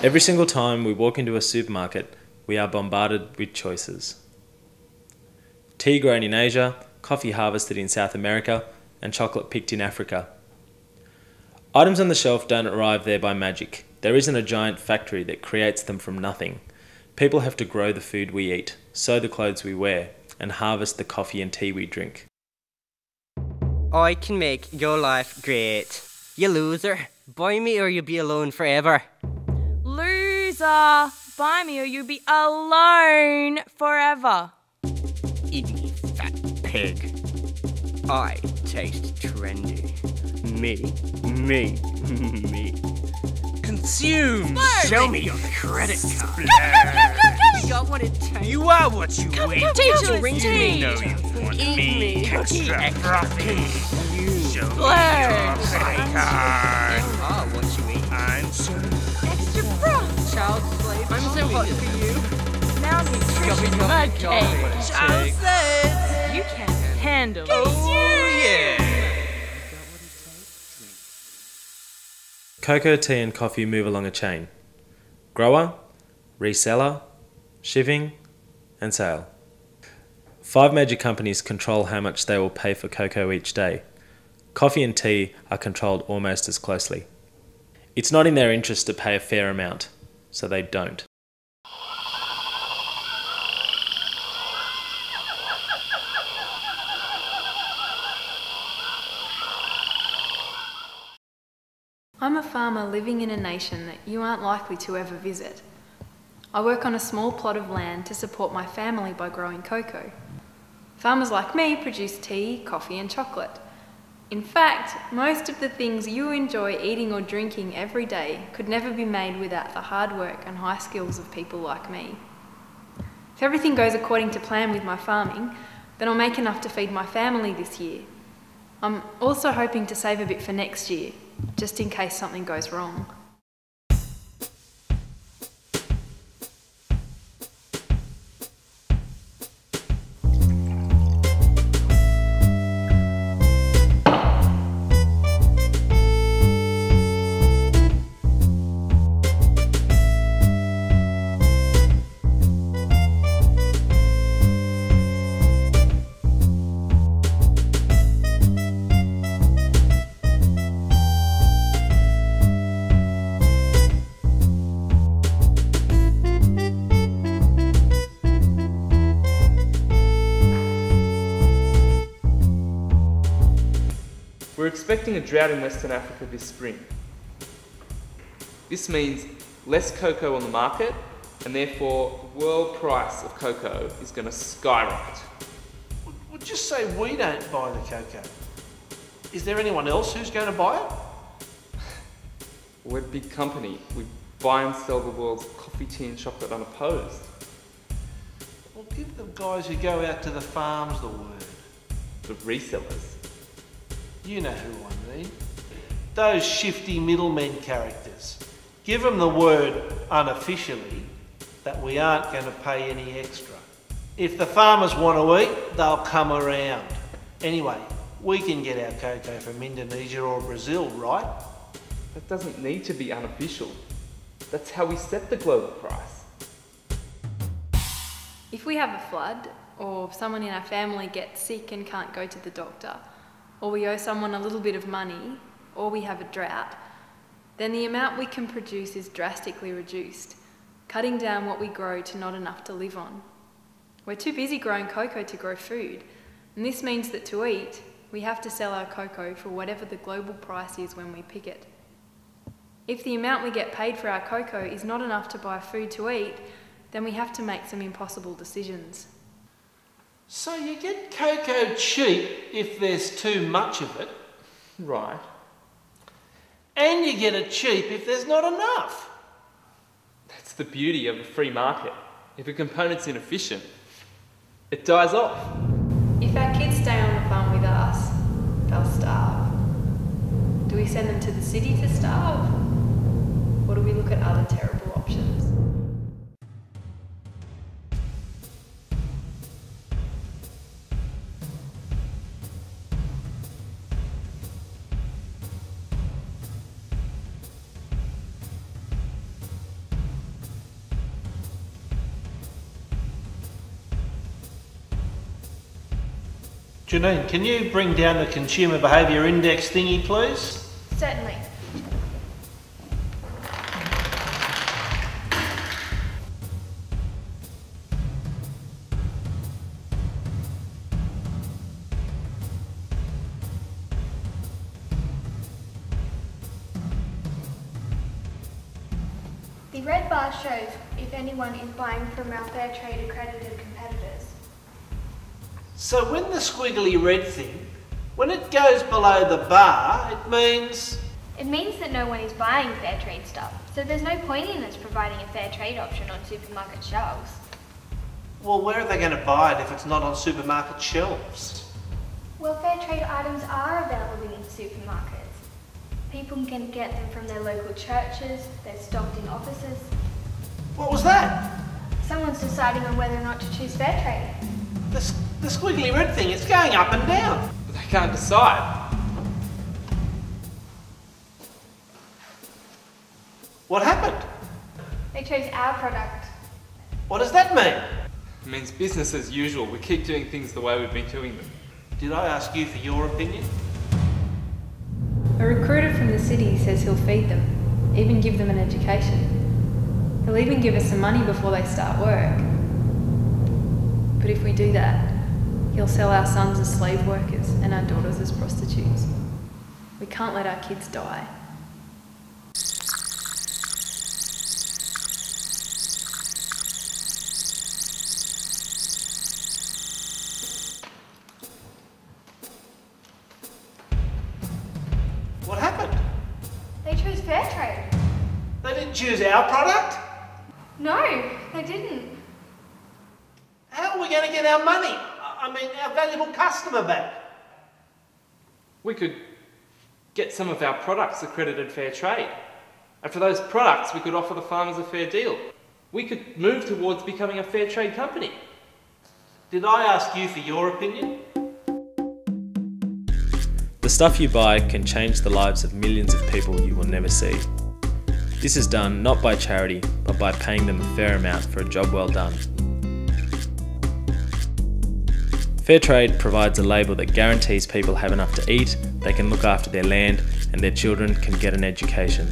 Every single time we walk into a supermarket, we are bombarded with choices. Tea grown in Asia, coffee harvested in South America, and chocolate picked in Africa. Items on the shelf don't arrive there by magic. There isn't a giant factory that creates them from nothing. People have to grow the food we eat, sew the clothes we wear, and harvest the coffee and tea we drink. I can make your life great. You loser. Buy me or you'll be alone forever. Loser! Buy me or you'll be alone forever. Eat me, fat pig. I taste trendy. Me. Consume! Show me your credit card. Come! You got what it takes. You are what you eat. Teacher, Drink tea. me. No, you want Eat me. Extra profit. Show me Learn. your credit card. Ah, what you eat. I'm so Extra broth. Child slave. I'm so hot for you. Malnutrition mccain. child says. You can handle Oh, yeah. Cocoa, tea and coffee move along a chain. Grower, reseller, shipping and sale. 5 major companies control how much they will pay for cocoa each day. Coffee and tea are controlled almost as closely. It's not in their interest to pay a fair amount, so they don't. I'm a farmer living in a nation that you aren't likely to ever visit. I work on a small plot of land to support my family by growing cocoa. Farmers like me produce tea, coffee and chocolate. In fact, most of the things you enjoy eating or drinking every day could never be made without the hard work and high skills of people like me. If everything goes according to plan with my farming, then I'll make enough to feed my family this year. I'm also hoping to save a bit for next year, just in case something goes wrong. We're expecting a drought in Western Africa this spring. This means less cocoa on the market, and therefore the world price of cocoa is going to skyrocket. Well, just say we don't buy the cocoa. Is there anyone else who's going to buy it? We're a big company. We buy and sell the world's coffee, tea and chocolate unopposed. Well, give the guys who go out to the farms the word. The resellers. You know who I mean. Those shifty middlemen characters. Give them the word unofficially that we aren't going to pay any extra. If the farmers want to eat, they'll come around. Anyway, we can get our cocoa from Indonesia or Brazil, right? That doesn't need to be unofficial. That's how we set the global price. If we have a flood, or someone in our family gets sick and can't go to the doctor, or we owe someone a little bit of money, or we have a drought, then the amount we can produce is drastically reduced, cutting down what we grow to not enough to live on. We're too busy growing cocoa to grow food, and this means that to eat, we have to sell our cocoa for whatever the global price is when we pick it. If the amount we get paid for our cocoa is not enough to buy food to eat, then we have to make some impossible decisions. So you get cocoa cheap if there's too much of it. Right. And you get it cheap if there's not enough. That's the beauty of a free market. If a component's inefficient, it dies off. If our kids stay on the farm with us, they'll starve. Do we send them to the city to starve? Or do we look at other terrible options? Janine, can you bring down the Consumer Behaviour Index thingy, please? Certainly. The red bar shows if anyone is buying from our Fairtrade accredited competitors. So when the squiggly red thing, when it goes below the bar, it means... It means that no one is buying Fairtrade stuff, so there's no point in us providing a Fairtrade option on supermarket shelves. Well, where are they going to buy it if it's not on supermarket shelves? Well, Fairtrade items are available in supermarkets. People can get them from their local churches, they're stocked in offices. What was that? Someone's deciding on whether or not to choose Fairtrade. The squiggly red thing, it's going up and down. But they can't decide. What happened? They chose our product. What does that mean? It means business as usual. We keep doing things the way we've been doing them. Did I ask you for your opinion? A recruiter from the city says he'll feed them, even give them an education. He'll even give us some money before they start work. But if we do that, he'll sell our sons as slave workers and our daughters as prostitutes. We can't let our kids die. What happened? They chose Fairtrade. They didn't choose our product? No, they didn't. How are we going to get our money? I mean, our valuable customer back? We could get some of our products accredited fair trade. And for those products, we could offer the farmers a fair deal. We could move towards becoming a fair trade company. Did I ask you for your opinion? The stuff you buy can change the lives of millions of people you will never see. This is done not by charity, but by paying them a fair amount for a job well done. Fairtrade provides a label that guarantees people have enough to eat, they can look after their land, and their children can get an education.